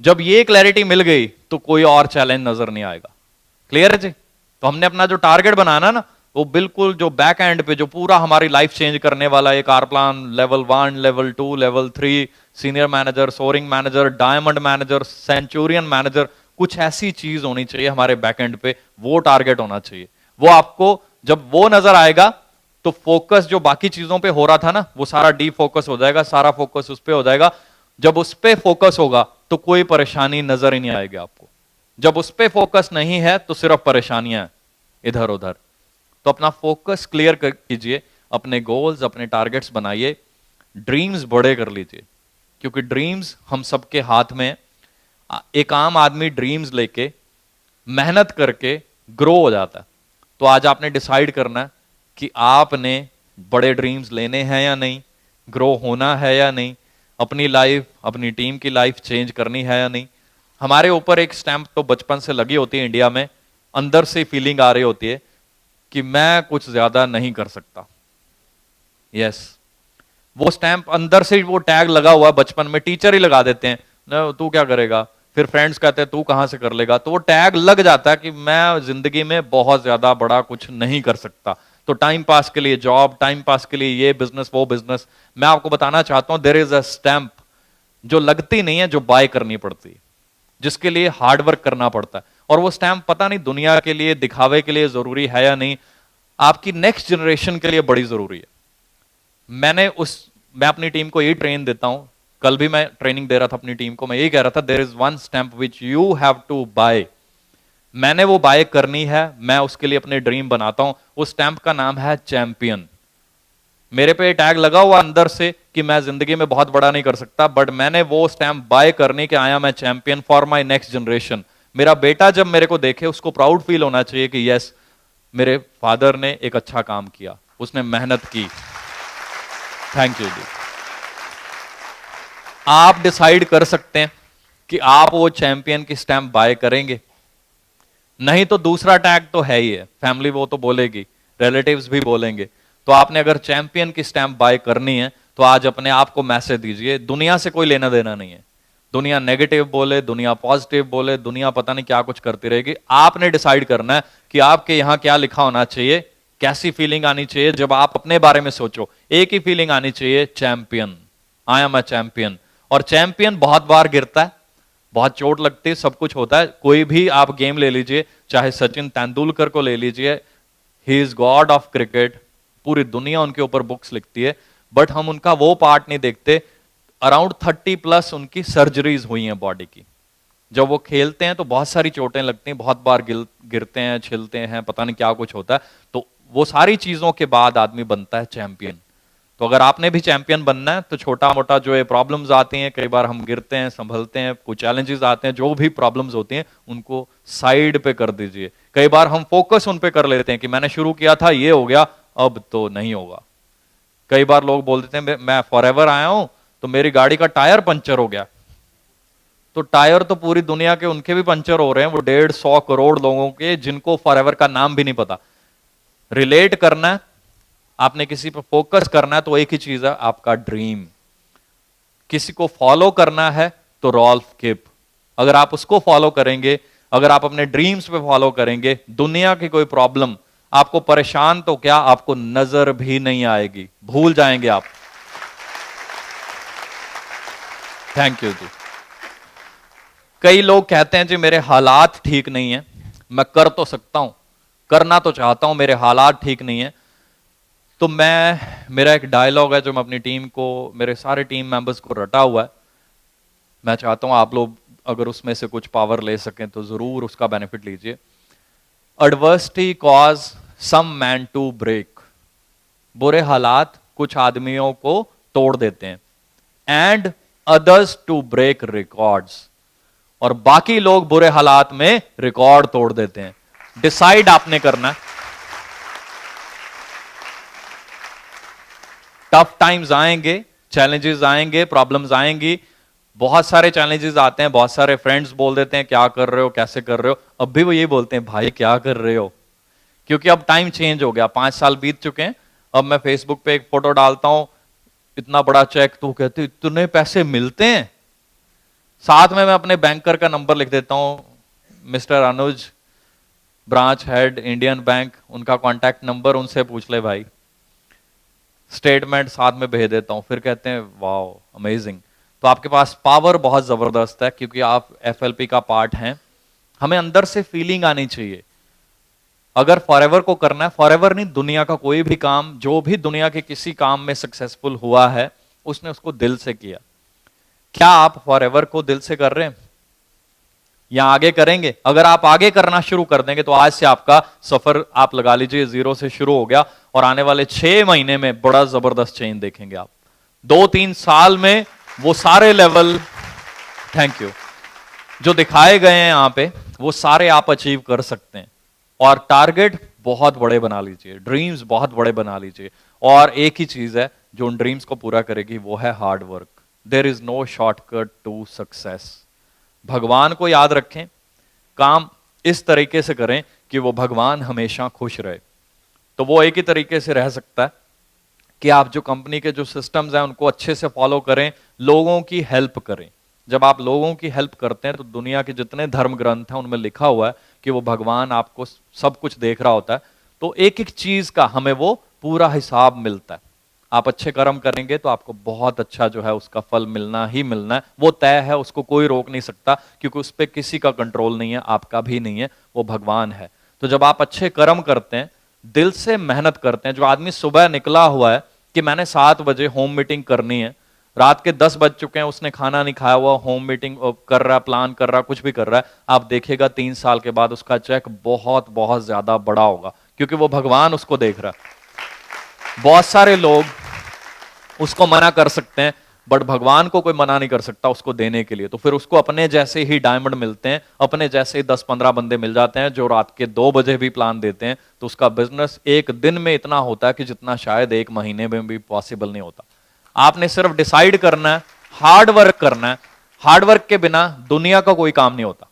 जब ये क्लैरिटी मिल गई तो कोई और चैलेंज नजर नहीं आएगा। क्लियर है जी? तो हमने अपना जो टारगेट बनाना ना, वो बिल्कुल जो बैक एंड पे जो पूरा हमारी लाइफ चेंज करने वाला एक car plan, level 1, level 2, level 3, senior manager, soaring manager, diamond manager, centurion manager, कुछ ऐसी चीज होनी चाहिए हमारे बैक एंड पे, वो टारगेट होना चाहिए। वो आपको जब वो नजर आएगा तो फोकस जो बाकी चीजों पे हो रहा था ना, वो सारा डी फोकस हो जाएगा, सारा फोकस उस पे हो जाएगा। जब उस पे फोकस होगा तो कोई परेशानी नजर ही नहीं आएगी आपको। जब उस पे फोकस नहीं है तो सिर्फ परेशानियां इधर उधर। तो अपना फोकस क्लियर कीजिए, अपने गोल्स, अपने टारगेट्स बनाइए, ड्रीम्स बड़े कर लीजिए, क्योंकि ड्रीम्स हम सबके हाथ में। एक आम आदमी ड्रीम्स लेके मेहनत करके ग्रो हो जाता है। तो आज आपने डिसाइड करना है कि आपने बड़े ड्रीम्स लेने हैं या नहीं, ग्रो होना है या नहीं, अपनी लाइफ, अपनी टीम की लाइफ चेंज करनी है या नहीं। हमारे ऊपर एक स्टैंप तो बचपन से लगी होती है इंडिया में, अंदर से फीलिंग आ रही होती है कि मैं कुछ ज्यादा नहीं कर सकता। यस, वो स्टैंप अंदर से, वो टैग लगा हुआ है, बचपन में टीचर ही लगा देते हैं ना, तू क्या करेगा, फिर फ्रेंड्स कहते हैं तू कहां से कर लेगा, तो वो टैग लग जाता है कि मैं जिंदगी में बहुत ज्यादा बड़ा कुछ नहीं कर सकता। तो टाइम पास के लिए जॉब, टाइम पास के लिए ये बिजनेस, वो बिजनेस। मैं आपको बताना चाहता हूं, देयर इज अ स्टैंप जो लगती नहीं है, जो बाय करनी पड़ती है, जिसके लिए हार्डवर्क करना पड़ता है। और वो स्टैंप पता नहीं दुनिया के लिए, दिखावे के लिए जरूरी है या नहीं, आपकी नेक्स्ट जनरेशन के लिए बड़ी जरूरी है। मैं अपनी टीम को यही ट्रेन देता हूं। कल भी मैं ट्रेनिंग दे रहा था अपनी टीम को, मैं यही कह रहा था, there is one stamp which you have to buy. मैंने वो बाय करनी है, मैं उसके लिए अपने ड्रीम बनाता हूं। उस स्टैंप का नाम है चैंपियन। मेरे पे टैग लगा हुआ अंदर से कि मैं जिंदगी में बहुत बड़ा नहीं कर सकता, बट मैंने वो स्टैंप बाय करने के आया, मैं champion for my next generation. मेरा बेटा जब मेरे को देखे, उसको प्राउड फील होना चाहिए कि यस, मेरे फादर ने एक अच्छा काम किया। उसने मेहनत की। थैंक यू जी। आप डिसाइड कर सकते हैं कि आप वो चैंपियन की स्टैंप बाय करेंगे, नहीं तो दूसरा टैग तो है ही है, फैमिली वो तो बोलेगी, रिलेटिव्स भी बोलेंगे। तो आपने अगर चैंपियन की स्टैंप बाय करनी है तो आज अपने आप को मैसेज दीजिए, दुनिया से कोई लेना देना नहीं है। दुनिया नेगेटिव बोले, दुनिया पॉजिटिव बोले, दुनिया पता नहीं क्या कुछ करती रहेगी, आपने डिसाइड करना है कि आपके यहां क्या लिखा होना चाहिए, कैसी फीलिंग आनी चाहिए। जब आप अपने बारे में सोचो, एक ही फीलिंग आनी चाहिए, champion, I am a champion. और चैंपियन बहुत बार गिरता है, बहुत चोट लगती है, सब कुछ होता है। कोई भी आप गेम ले लीजिए, चाहे सचिन तेंदुलकर को ले लीजिए, he is God of cricket, पूरी दुनिया उनके ऊपर बुक्स लिखती है, बट हम उनका वो पार्ट नहीं देखते। अराउंड 30+ उनकी सर्जरीज हुई हैं बॉडी की। जब वो खेलते हैं तो बहुत सारी चोटें लगती हैं, बहुत बार गिरते हैं, छिलते हैं, पता नहीं क्या कुछ होता है। तो वो सारी चीजों के बाद आदमी बनता है चैंपियन। तो अगर आपने भी चैंपियन बनना है तो छोटा मोटा जो ये प्रॉब्लम्स आती हैं, कई बार हम गिरते हैं, संभलते हैं, कुछ चैलेंजेस आते हैं, जो भी प्रॉब्लम्स होती हैं उनको साइड पे कर दीजिए। कई बार हम फोकस उन पे कर लेते हैं कि मैंने शुरू किया था, ये हो गया, अब तो नहीं होगा। कई बार लोग बोल देते हैं मैं फॉरएवर आया हूं तो मेरी गाड़ी का टायर पंचर हो गया। तो टायर तो पूरी दुनिया के उनके भी पंचर हो रहे हैं, वो 150 करोड़ लोगों के, जिनको फॉरएवर का नाम भी नहीं पता। रिलेट करना है, आपने किसी पर फोकस करना है तो एक ही चीज है, आपका ड्रीम। किसी को फॉलो करना है तो रॉल्फ किप, अगर आप उसको फॉलो करेंगे, अगर आप अपने ड्रीम्स पे फॉलो करेंगे, दुनिया की कोई प्रॉब्लम आपको परेशान तो क्या, आपको नजर भी नहीं आएगी, भूल जाएंगे आप। थैंक यू जी। कई लोग कहते हैं जी मेरे हालात ठीक नहीं है, मैं कर तो सकता हूं, करना तो चाहता हूं, मेरे हालात ठीक नहीं है। तो मेरा एक डायलॉग है जो मैं अपनी टीम को, मेरे सारे टीम मेंबर्स को रटा हुआ है, मैं चाहता हूं आप लोग अगर उसमें से कुछ पावर ले सकें तो जरूर उसका बेनिफिट लीजिए। Adversity cause some man to break, बुरे हालात कुछ आदमियों को तोड़ देते हैं, and others to break records, और बाकी लोग बुरे हालात में रिकॉर्ड तोड़ देते हैं। डिसाइड आपने करना है। टफ टाइम्स आएंगे, चैलेंजेस आएंगे, प्रॉब्लम्स आएंगी, बहुत सारे चैलेंजेस आते हैं, बहुत सारे फ्रेंड्स बोल देते हैं क्या कर रहे हो, कैसे कर रहे हो, अब भी वो ये बोलते हैं भाई क्या कर रहे हो, क्योंकि अब टाइम चेंज हो गया, 5 साल बीत चुके हैं। अब मैं फेसबुक पे एक फोटो डालता हूं, इतना बड़ा चेक, तो कहते इतने पैसे मिलते हैं। साथ में मैं अपने बैंकर का नंबर लिख देता हूं, मिस्टर अनुज, ब्रांच हेड इंडियन बैंक, उनका कॉन्टैक्ट नंबर, उनसे पूछ ले भाई। स्टेटमेंट साथ में भेज देता हूं, फिर कहते हैं वाओ अमेजिंग। तो आपके पास पावर बहुत जबरदस्त है, क्योंकि आप एफएलपी का पार्ट हैं। हमें अंदर से फीलिंग आनी चाहिए। अगर फॉरएवर को करना है, फॉरएवर नहीं, दुनिया का कोई भी काम, जो भी दुनिया के किसी काम में सक्सेसफुल हुआ है उसने उसको दिल से किया। क्या आप फॉरएवर को दिल से कर रहे हैं या आगे करेंगे? अगर आप आगे करना शुरू कर देंगे तो आज से आपका सफर आप लगा लीजिए 0 से शुरू हो गया, और आने वाले 6 महीने में बड़ा जबरदस्त चेंज देखेंगे आप। 2-3 साल में वो सारे लेवल, थैंक यू, जो दिखाए गए हैं यहां पे, वो सारे आप अचीव कर सकते हैं। और टारगेट बहुत बड़े बना लीजिए, ड्रीम्स बहुत बड़े बना लीजिए, और एक ही चीज है जो उन ड्रीम्स को पूरा करेगी, वो है hard work. There is no shortcut to success. भगवान को याद रखें, काम इस तरीके से करें कि वो भगवान हमेशा खुश रहे। तो वो एक ही तरीके से रह सकता है कि आप जो कंपनी के जो सिस्टम्स हैं उनको अच्छे से फॉलो करें, लोगों की हेल्प करें। जब आप लोगों की हेल्प करते हैं तो दुनिया के जितने धर्म ग्रंथ हैं उनमें लिखा हुआ है कि वो भगवान आपको सब कुछ देख रहा होता है। तो एक एक चीज का हमें वो पूरा हिसाब मिलता है। आप अच्छे कर्म करेंगे तो आपको बहुत अच्छा जो है उसका फल मिलना ही मिलना है, वो तय है, उसको कोई रोक नहीं सकता, क्योंकि उस पर किसी का कंट्रोल नहीं है, आपका भी नहीं है, वो भगवान है। तो जब आप अच्छे कर्म करते हैं, दिल से मेहनत करते हैं, जो आदमी सुबह निकला हुआ है कि मैंने 7 बजे होम मीटिंग करनी है, रात के 10 बज चुके हैं, उसने खाना नहीं खाया हुआ, होम मीटिंग कर रहा है, प्लान कर रहा है, कुछ भी कर रहा है, आप देखिएगा 3 साल के बाद उसका चेक बहुत बहुत ज्यादा बड़ा होगा, क्योंकि वो भगवान उसको देख रहा है। बहुत सारे लोग उसको मना कर सकते हैं, बट भगवान को कोई मना नहीं कर सकता उसको देने के लिए। तो फिर उसको अपने जैसे ही डायमंड मिलते हैं, अपने जैसे ही 10-15 बंदे मिल जाते हैं जो रात के 2 बजे भी प्लान देते हैं, तो उसका बिजनेस एक दिन में इतना होता है कि जितना शायद एक महीने में भी पॉसिबल नहीं होता। आपने सिर्फ डिसाइड करना है, हार्ड वर्क करना है। हार्ड वर्क के बिना दुनिया का कोई काम नहीं होता।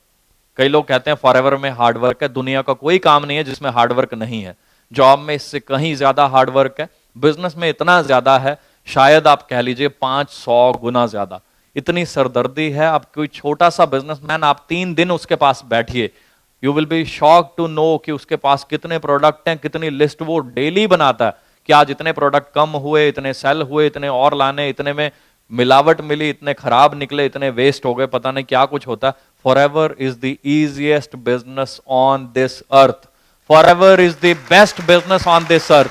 कई लोग कहते हैं फॉरएवर में हार्ड वर्क है, दुनिया का कोई काम नहीं है जिसमें हार्ड वर्क नहीं है। जॉब में इससे कहीं ज्यादा हार्ड वर्क है, बिजनेस में इतना ज्यादा है, शायद आप कह लीजिए 500 गुना ज्यादा। इतनी सरदर्दी है। आप कोई छोटा सा बिजनेसमैन, आप 3 दिन उसके पास बैठिए, you will be shock to know कि उसके पास कितने प्रोडक्ट हैं, कितनी लिस्ट वो डेली बनाता है कि आज इतने प्रोडक्ट कम हुए, इतने सेल हुए, इतने और लाने, इतने में मिलावट मिली, इतने खराब निकले, इतने वेस्ट हो गए, पता नहीं क्या कुछ होता है। Forever is the easiest business on this earth. Forever is the best business on this earth.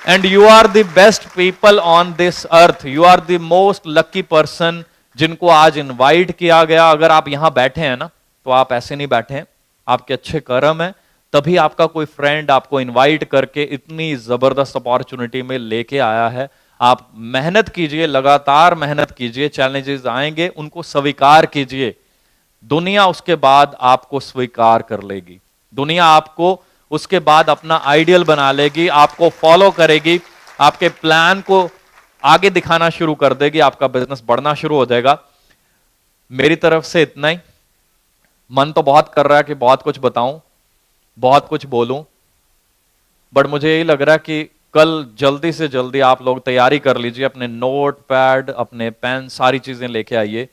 And you are the best people on this earth. You are the most lucky person जिनको आज इनवाइट किया गया। अगर आप यहां बैठे हैं ना, तो आप ऐसे नहीं बैठे हैं, आपके अच्छे कर्म है, तभी आपका कोई फ्रेंड आपको इनवाइट करके इतनी जबरदस्त अपॉर्चुनिटी में लेके आया है। आप मेहनत कीजिए, लगातार मेहनत कीजिए, चैलेंजेस आएंगे उनको स्वीकार कीजिए। दुनिया उसके बाद आपको स्वीकार कर लेगी। दुनिया आपको उसके बाद अपना आइडियल बना लेगी, आपको फॉलो करेगी, आपके प्लान को आगे दिखाना शुरू कर देगी, आपका बिजनेस बढ़ना शुरू हो जाएगा। मेरी तरफ से इतना ही। मन तो बहुत कर रहा है कि बहुत कुछ बताऊं, बहुत कुछ बोलूं, बट मुझे यही लग रहा है कि कल जल्दी से जल्दी आप लोग तैयारी कर लीजिए, अपने नोट पैड, अपने पेन, सारी चीजें लेके आइए,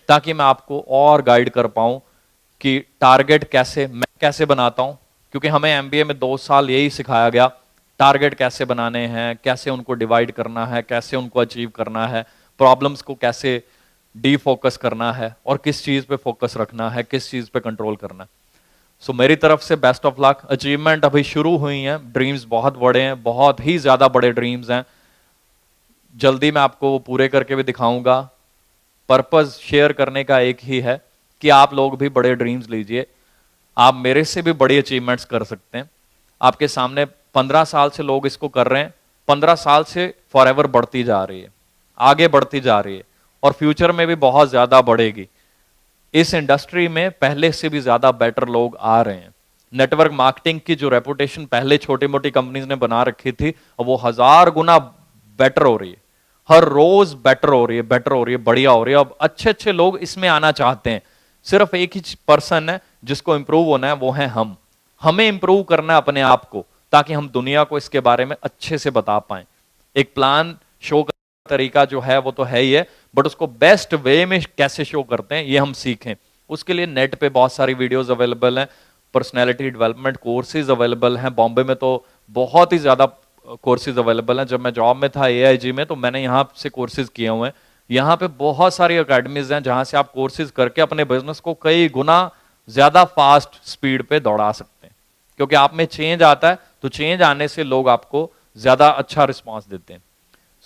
ताकि मैं आपको और गाइड कर पाऊं कि टारगेट कैसे मैं कैसे बनाता हूं। क्योंकि हमें एमबीए में 2 साल यही सिखाया गया, टारगेट कैसे बनाने हैं, कैसे उनको डिवाइड करना है, कैसे उनको अचीव करना है, प्रॉब्लम्स को कैसे डीफोकस करना है और किस चीज पे फोकस रखना है, किस चीज पे कंट्रोल करना है। सो मेरी तरफ से बेस्ट ऑफ लक। अचीवमेंट अभी शुरू हुई हैं, ड्रीम्स बहुत बड़े हैं, बहुत ही ज्यादा बड़े ड्रीम्स हैं। जल्दी मैं आपको वो पूरे करके भी दिखाऊंगा। पर्पस शेयर करने का एक ही है कि आप लोग भी बड़े ड्रीम्स लीजिए। आप मेरे से भी बड़ी अचीवमेंट्स कर सकते हैं। आपके सामने 15 साल से लोग इसको कर रहे हैं, 15 साल से फॉरएवर बढ़ती जा रही है, आगे बढ़ती जा रही है और फ्यूचर में भी बहुत ज्यादा बढ़ेगी। इस इंडस्ट्री में पहले से भी ज्यादा बेटर लोग आ रहे हैं। नेटवर्क मार्केटिंग की जो रेपुटेशन पहले छोटी मोटी कंपनीज ने बना रखी थी, अब वो 1000 गुना बेटर हो रही है। हर रोज बेटर हो रही है, बेटर हो रही है, बढ़िया हो रही है। अब अच्छे अच्छे लोग इसमें आना चाहते हैं। सिर्फ एक ही पर्सन है जिसको इंप्रूव होना है, वो है हम। हमें इंप्रूव करना है अपने आप को, ताकि हम दुनिया को इसके बारे में अच्छे से बता पाए। एक प्लान शो का तरीका जो है वो तो है ही है, बट उसको बेस्ट वे में कैसे शो करते हैं ये हम सीखें। उसके लिए नेट पे बहुत सारी वीडियोस अवेलेबल हैं, पर्सनैलिटी डेवलपमेंट कोर्सेज अवेलेबल हैं। बॉम्बे में तो बहुत ही ज्यादा कोर्सेज अवेलेबल हैं। जब मैं जॉब में था AIG में, तो मैंने यहाँ से कोर्सेज किए हुए हैं। यहाँ पे बहुत सारी अकेडमीज हैं जहां से आप कोर्सेज करके अपने बिजनेस को कई गुना ज्यादा फास्ट स्पीड पे दौड़ा सकते हैं। क्योंकि आप में चेंज आता है, तो चेंज आने से लोग आपको ज्यादा अच्छा रिस्पॉन्स देते हैं।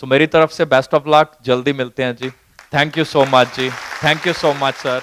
सो मेरी तरफ से बेस्ट ऑफ लक, जल्दी मिलते हैं ji. Thank you so much ji, thank you so much sir.